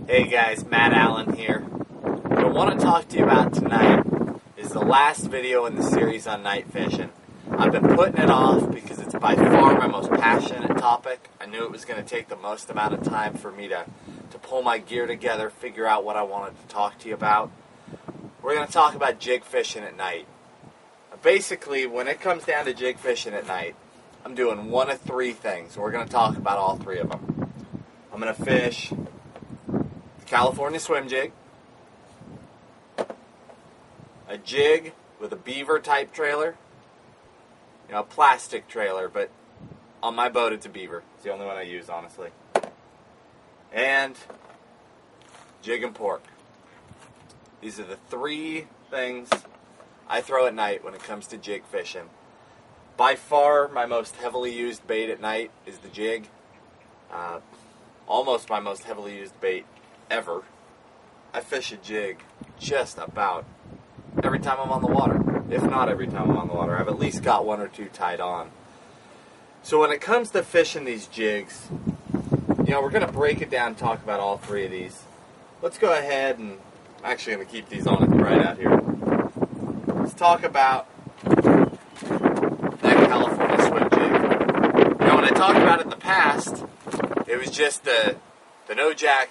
Hey guys, Matt Allen here. What I want to talk to you about tonight is the last video in the series on night fishing. I've been putting it off because it's by far my most passionate topic. I knew it was going to take the most amount of time for me to pull my gear together, figure out what I wanted to talk to you about. We're going to talk about jig fishing at night. Basically, when it comes down to jig fishing at night, I'm doing one of three things. We're going to talk about all three of them. I'm going to fish California swim jig, a jig with a beaver type trailer, a plastic trailer, but on my boat it's a beaver. It's the only one I use, honestly. And jig and pork. These are the three things I throw at night when it comes to jig fishing. By far my most heavily used bait at night is the jig. Almost my most heavily used bait ever. I fish a jig just about every time I'm on the water. If not every time I'm on the water, I've at least got one or two tied on. So when it comes to fishing these jigs, we're going to break it down and talk about all three of these. Let's go ahead and I'm actually going to keep these on right out here. Let's talk about that California swim jig. Now when I talked about it in the past, it was just the no-jack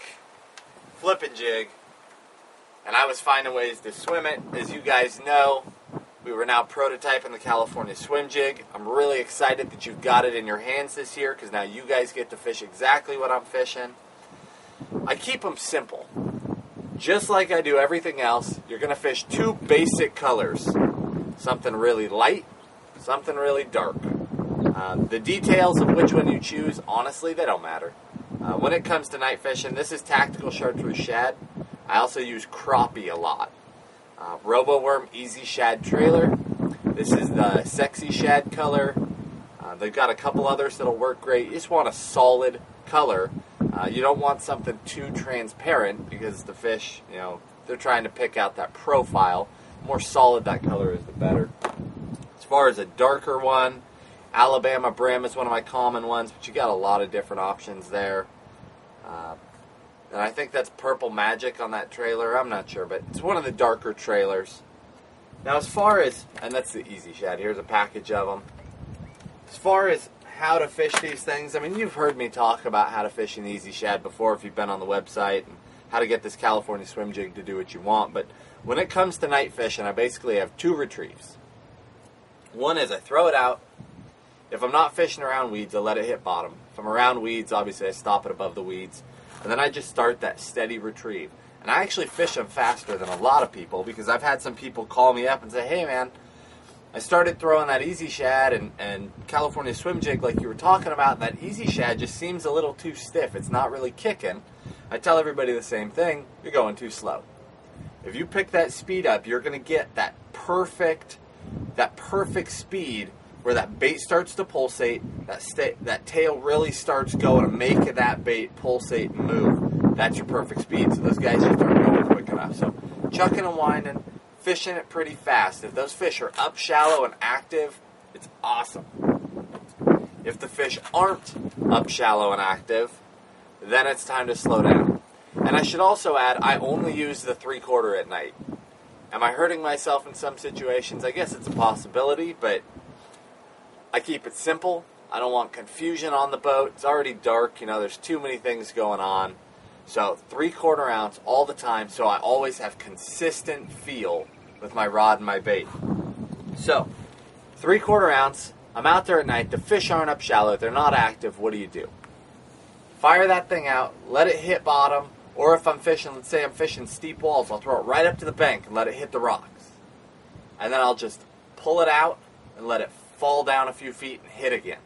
flippin jig, and I was finding ways to swim it. As you guys know, we were now prototyping the California swim jig. I'm really excited that you've got it in your hands this year because now you guys get to fish exactly what I'm fishing. I keep them simple. Just like I do everything else, you're going to fish two basic colors. Something really light, something really dark. The details of which one you choose, honestly, they don't matter. When it comes to night fishing, this is Tactical Chartreuse Shad. I also use crappie a lot. RoboWorm Easy Shad Trailer. This is the Sexy Shad color. They've got a couple others that'll work great. You just want a solid color. You don't want something too transparent because the fish, they're trying to pick out that profile. The more solid that color is, the better. As far as a darker one, Alabama Brim is one of my common ones, but you got a lot of different options there. And I think that's Purple Magic on that trailer. I'm not sure, but it's one of the darker trailers. Now as far as, and that's the Easy Shad, here's a package of them. As far as how to fish these things, you've heard me talk about how to fish an Easy Shad before if you've been on the website, and how to get this California swim jig to do what you want. But when it comes to night fishing, I basically have two retrieves. One is I throw it out. If I'm not fishing around weeds, I let it hit bottom. If I'm around weeds, obviously I stop it above the weeds. And then I just start that steady retrieve. And I actually fish them faster than a lot of people because I've had some people call me up and say, hey man, I started throwing that Easy Shad and California swim jig like you were talking about. That Easy Shad just seems a little too stiff. It's not really kicking. I tell everybody the same thing. You're going too slow. If you pick that speed up, you're going to get that perfect speed where that bait starts to pulsate, that tail really starts going and make that bait pulsate and move. That's your perfect speed. So those guys just aren't going quick enough. So chucking and winding, fishing it pretty fast. If those fish are up shallow and active, it's awesome. If the fish aren't up shallow and active, then it's time to slow down. And I should also add, I only use the 3/4 at night. Am I hurting myself in some situations? I guess it's a possibility, but I keep it simple. I don't want confusion on the boat. It's already dark, there's too many things going on. So 3/4 ounce all the time, so I always have consistent feel with my rod and my bait. So 3/4 ounce, I'm out there at night, the fish aren't up shallow, they're not active, what do? Fire that thing out, let it hit bottom, or if I'm fishing, let's say I'm fishing steep walls, I'll throw it right up to the bank and let it hit the rocks. And then I'll just pull it out and let it fall down a few feet and hit again.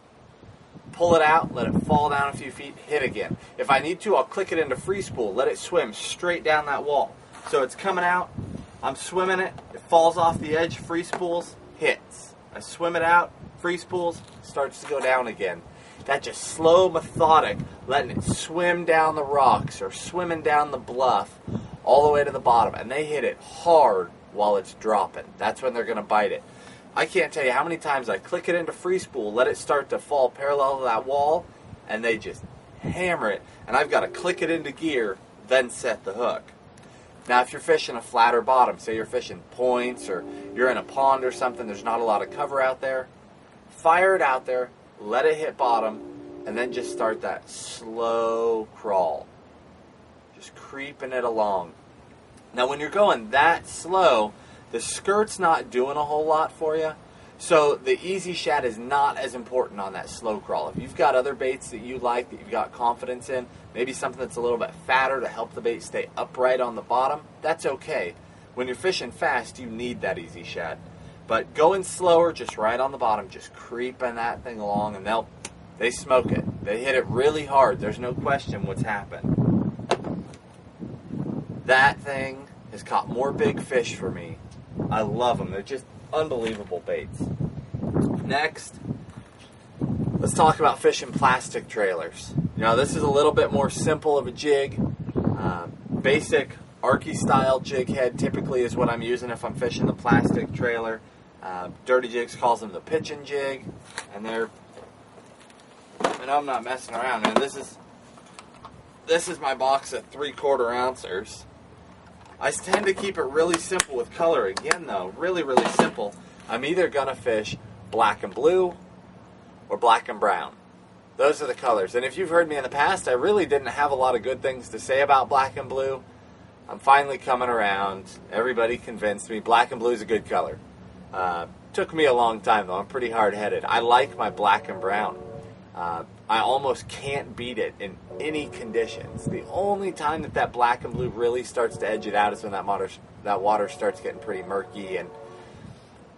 Pull it out, let it fall down a few feet, hit again. If I need to, I'll click it into free spool, let it swim straight down that wall. So it's coming out, I'm swimming it, it falls off the edge, free spools, hits. I swim it out, free spools, starts to go down again. That just slow, methodic, letting it swim down the rocks or swimming down the bluff all the way to the bottom. And they hit it hard while it's dropping. That's when they're going to bite it. I can't tell you how many times I click it into free spool, let it start to fall parallel to that wall, and they just hammer it. And I've got to click it into gear, then set the hook. Now, if you're fishing a flatter bottom, say you're fishing points or you're in a pond or something, there's not a lot of cover out there, fire it out there, let it hit bottom, and then just start that slow crawl. Just creeping it along. Now, when you're going that slow, the skirt's not doing a whole lot for you, so the easy shad is not as important on that slow crawl. If you've got other baits that you like, that you've got confidence in, maybe something that's a little bit fatter to help the bait stay upright on the bottom, that's okay. When you're fishing fast, you need that easy shad. But going slower, just right on the bottom, just creeping that thing along, and they smoke it. They hit it really hard. There's no question what's happened. That thing has caught more big fish for me. I love them. They're just unbelievable baits. Next, let's talk about fishing plastic trailers. This is a little bit more simple of a jig. Basic Arky style jig head typically is what I'm using if I'm fishing the plastic trailer. Dirty Jigs calls them the pitchin jig, and I'm not messing around, man. This is my box of 3/4 ouncers. I tend to keep it really simple with color. Again, though, really, really simple. I'm either going to fish black and blue or black and brown. Those are the colors. And if you've heard me in the past, I really didn't have a lot of good things to say about black and blue. I'm finally coming around. Everybody convinced me black and blue is a good color. Took me a long time, though. I'm pretty hard-headed. I like my black and brown. I almost can't beat it in any conditions. The only time that black and blue really starts to edge it out is when that water starts getting pretty murky, and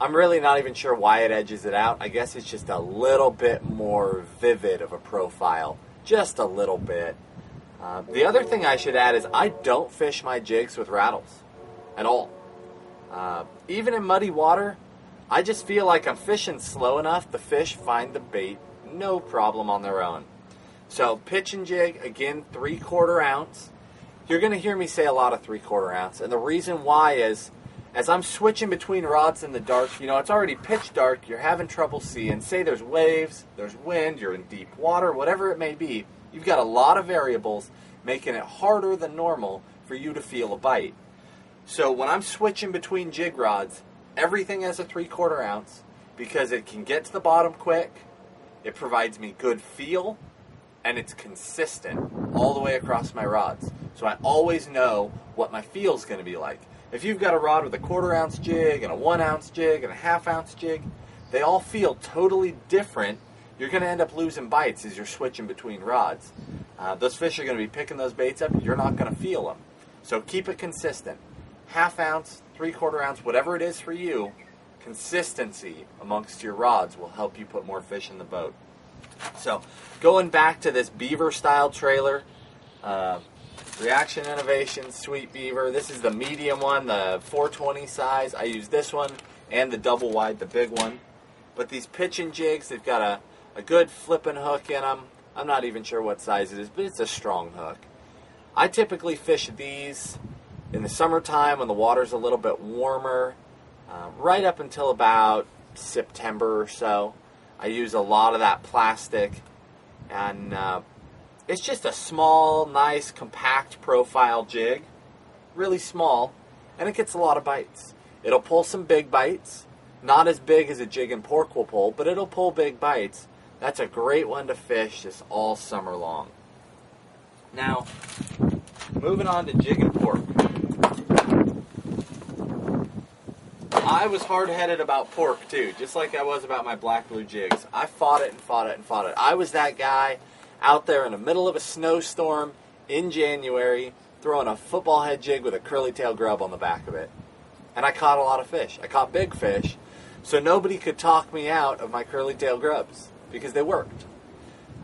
I'm really not even sure why it edges it out. I guess it's just a little bit more vivid of a profile. Just a little bit. The other thing I should add is I don't fish my jigs with rattles at all. Even in muddy water, I just feel like I'm fishing slow enough. The fish find the bait no problem on their own. So pitchin jig, again, 3/4 ounce. You're going to hear me say a lot of 3/4 ounce, and the reason why is as I'm switching between rods in the dark, it's already pitch dark, you're having trouble seeing. Say there's waves, there's wind, you're in deep water, whatever it may be, you've got a lot of variables making it harder than normal for you to feel a bite. So when I'm switching between jig rods, everything has a 3/4 ounce because it can get to the bottom quick, it provides me good feel, and it's consistent all the way across my rods. So I always know what my feel's going to be like. If you've got a rod with a 1/4 ounce jig and a 1 ounce jig and a 1/2 ounce jig, they all feel totally different. You're going to end up losing bites as you're switching between rods. Those fish are going to be picking those baits up. You're not going to feel them. So keep it consistent. 1/2 ounce, 3/4 ounce, whatever it is for you, consistency amongst your rods will help you put more fish in the boat. So going back to this beaver style trailer, Reaction Innovations Sweet Beaver. This is the medium one, the 420 size. I use this one and the double wide, the big one. But these pitchin jigs, they've got a good flippin hook in them. I'm not even sure what size it is, but it's a strong hook. I typically fish these in the summertime when the water's a little bit warmer, right up until about September or so. I use a lot of that plastic, and it's just a small, nice, compact profile jig, really small, and it gets a lot of bites. It'll pull some big bites, not as big as a jig and pork will pull, but it'll pull big bites. That's a great one to fish just all summer long. Now, moving on to jig and pork. I was hard-headed about pork too, just like I was about my black blue jigs. I fought it and fought it and fought it. I was that guy out there in the middle of a snowstorm in January throwing a football head jig with a curly tail grub on the back of it. And I caught a lot of fish. I caught big fish, so nobody could talk me out of my curly tail grubs because they worked.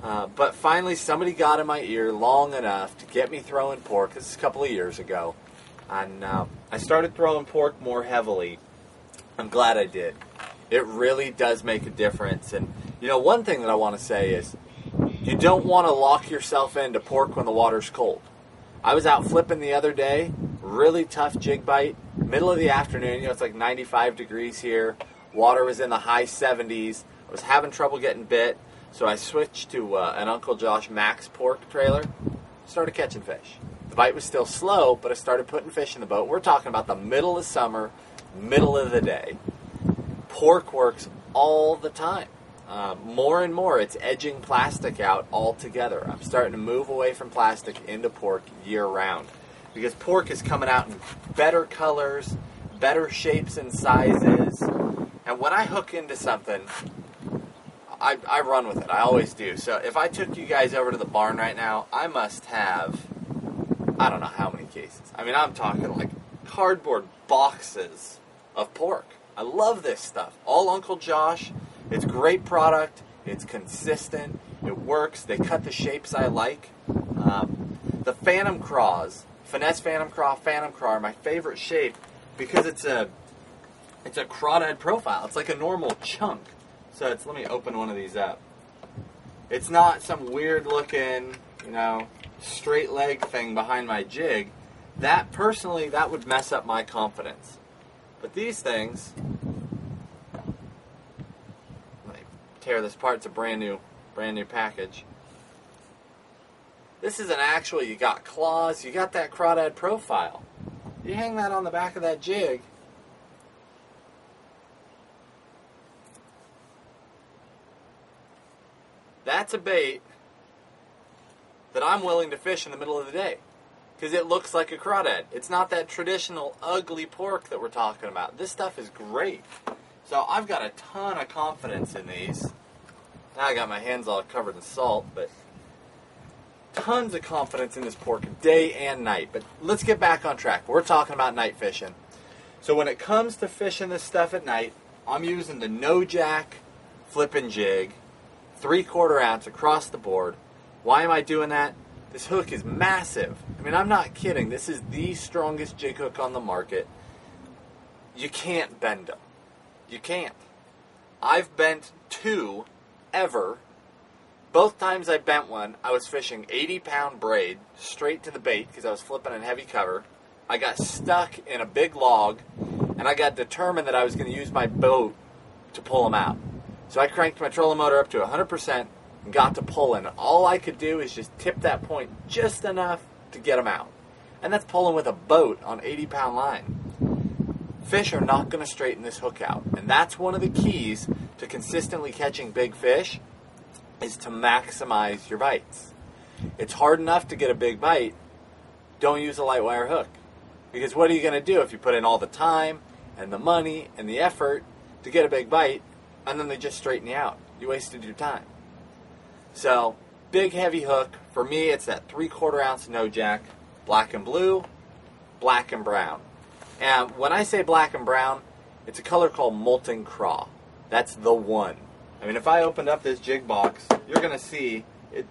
But finally somebody got in my ear long enough to get me throwing pork. This is a couple of years ago. And I started throwing pork more heavily. I'm glad I did. It really does make a difference. And, one thing that I want to say is you don't want to lock yourself into pork when the water's cold. I was out flipping the other day, really tough jig bite, middle of the afternoon, it's like 95 degrees here, water was in the high 70s, I was having trouble getting bit, so I switched to an Uncle Josh Max pork trailer, started catching fish. The bite was still slow, but I started putting fish in the boat. We're talking about the middle of summer, middle of the day. Pork works all the time. More and more, it's edging plastic out altogether. I'm starting to move away from plastic into pork year-round because pork is coming out in better colors, better shapes and sizes. And when I hook into something, I run with it. I always do. So if I took you guys over to the barn right now, I must have, I don't know how many cases. I mean, I'm talking like cardboard boxes of pork. I love this stuff. All Uncle Josh. It's great product. It's consistent. It works. They cut the shapes I like. The Phantom Craws, Finesse Phantom Craw are my favorite shape because it's a crawdad profile. It's like a normal chunk. So it's, let me open one of these up. It's not some weird looking, straight leg thing behind my jig. That personally, that would mess up my confidence. But these things, tear this apart. It's a brand new package. This is an actual, you got claws, you got that crawdad profile. You hang that on the back of that jig, that's a bait that I'm willing to fish in the middle of the day because it looks like a crawdad. It's not that traditional ugly pork that we're talking about. This stuff is great. So I've got a ton of confidence in these. Now I got my hands all covered in salt, but tons of confidence in this pork day and night. But let's get back on track. We're talking about night fishing. So when it comes to fishing this stuff at night, I'm using the no jack flippin jig, 3/4 ounce across the board. Why am I doing that? This hook is massive. I mean, I'm not kidding. This is the strongest jig hook on the market. You can't bend them. You can't. I've bent 2 ever. Both times I bent one, I was fishing 80-pound braid straight to the bait because I was flipping in heavy cover. I got stuck in a big log, and I got determined that I was going to use my boat to pull them out. So I cranked my trolling motor up to 100% and got to pulling. All I could do is just tip that point just enough to get them out. And that's pulling with a boat on 80-pound line. Fish are not going to straighten this hook out. And that's one of the keys to consistently catching big fish is to maximize your bites. It's hard enough to get a big bite. Don't use a light wire hook. Because what are you going to do if you put in all the time and the money and the effort to get a big bite and then they just straighten you out? You wasted your time. So, big heavy hook. For me, it's that 3/4 ounce no jack, black and blue, black and brown. And when I say black and brown, it's a color called molten craw. That's the one. I mean, if I opened up this jig box, you're going to see,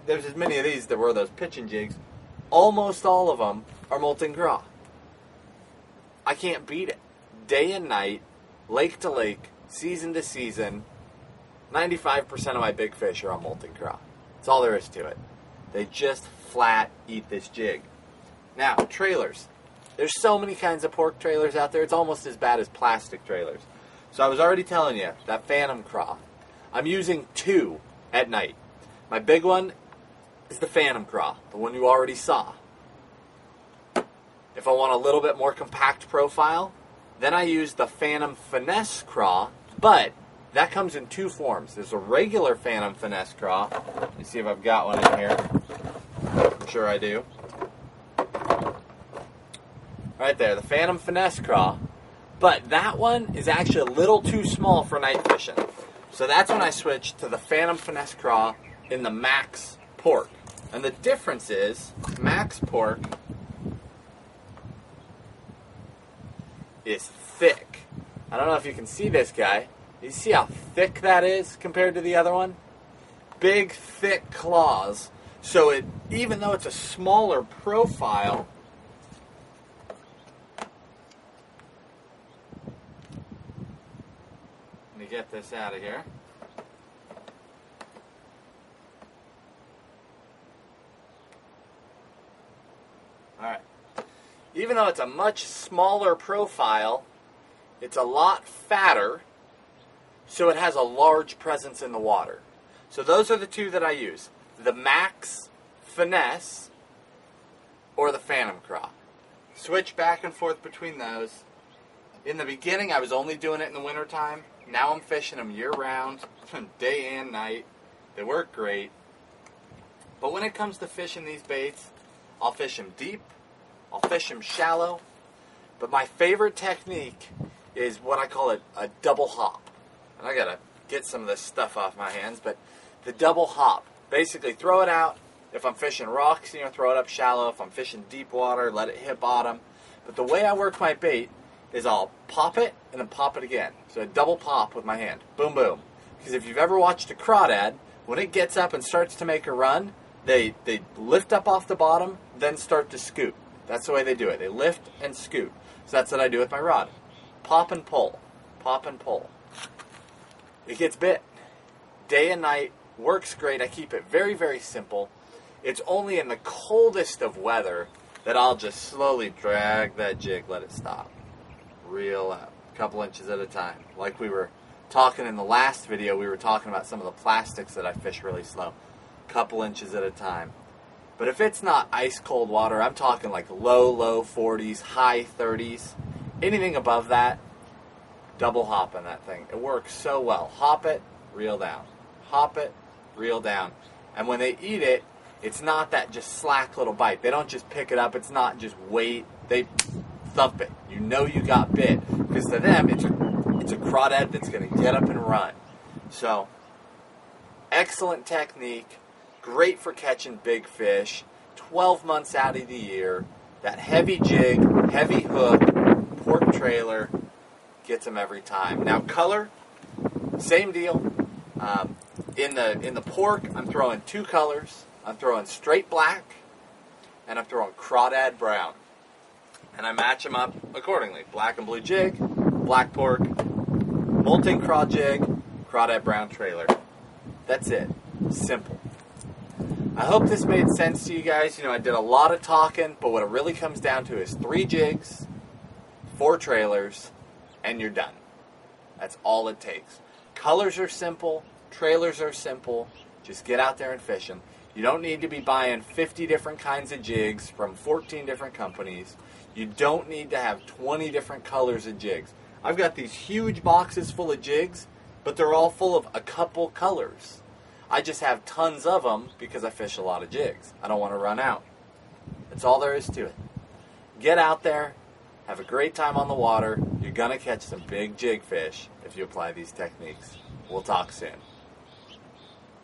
there's as many of these that were those pitchin jigs. Almost all of them are molten craw. I can't beat it. Day and night, lake to lake, season to season, 95% of my big fish are on molten craw. That's all there is to it. They just flat eat this jig. Now, trailers. There's so many kinds of pork trailers out there, it's almost as bad as plastic trailers. So I was already telling you, that Phantom Craw. I'm using 2 at night. My big one is the Phantom Craw, the one you already saw. If I want a little bit more compact profile, then I use the Phantom Finesse Craw, but that comes in 2 forms. There's a regular Phantom Finesse Craw. Let me see if I've got one in here. I'm sure I do. Right there, the Phantom Finesse Craw. But that one is actually a little too small for night fishing. So that's when I switched to the Phantom Finesse Craw in the Max Pork. And the difference is, Max Pork is thick. I don't know if you can see this guy. You see how thick that is compared to the other one? Big, thick claws. So it, even though it's a smaller profile, let me get this out of here. Alright. Even though it's a much smaller profile, it's a lot fatter, so it has a large presence in the water. So those are the 2 that I use. The Max Finesse or the phantom craw. Switch back and forth between those. In the beginning, I was only doing it in the wintertime. Now I'm fishing them year-round, day and night. They work great. But when it comes to fishing these baits, I'll fish them deep, I'll fish them shallow. But my favorite technique is what I call a double hop. And I gotta get some of this stuff off my hands, but the double hop. Basically, throw it out. If I'm fishing rocks, throw it up shallow. If I'm fishing deep water, let it hit bottom. But the way I work my bait is I'll pop it and then pop it again. So a double pop with my hand. Boom, boom. Because if you've ever watched a crawdad, when it gets up and starts to make a run, they lift up off the bottom, then start to scoot. That's the way they do it. They lift and scoot. So that's what I do with my rod. Pop and pull. Pop and pull. It gets bit. Day and night. Works great. I keep it very, very simple. It's only in the coldest of weather that I'll just slowly drag that jig, let it stop. Reel out. A couple inches at a time. Like we were talking in the last video, we were talking about some of the plastics that I fish really slow. Couple inches at a time. But if it's not ice cold water, I'm talking like low 40s, high 30s. Anything above that, double hop on that thing. It works so well. Hop it, reel down. Hop it, reel down. And when they eat it, it's not that just slack little bite. They don't just pick it up. It's not just wait. They thump it. You know you got bit. Because to them, it's a crawdad that's going to get up and run. So, excellent technique. Great for catching big fish. 12 months out of the year. That heavy jig, heavy hook, pork trailer gets them every time. Now color, same deal. In the pork, I'm throwing two colors. I'm throwing straight black, and I'm throwing crawdad brown. And I match them up accordingly. Black and blue jig, black pork, molting craw jig, crawdad brown trailer. That's it. Simple. I hope this made sense to you guys. I did a lot of talking, but what it really comes down to is 3 jigs, 4 trailers, and you're done. That's all it takes. Colors are simple. Trailers are simple. Just get out there and fish them. You don't need to be buying 50 different kinds of jigs from 14 different companies. You don't need to have 20 different colors of jigs. I've got these huge boxes full of jigs, but they're all full of a couple colors. I just have tons of them because I fish a lot of jigs. I don't want to run out. That's all there is to it. Get out there. Have a great time on the water. You're going to catch some big jig fish if you apply these techniques. We'll talk soon.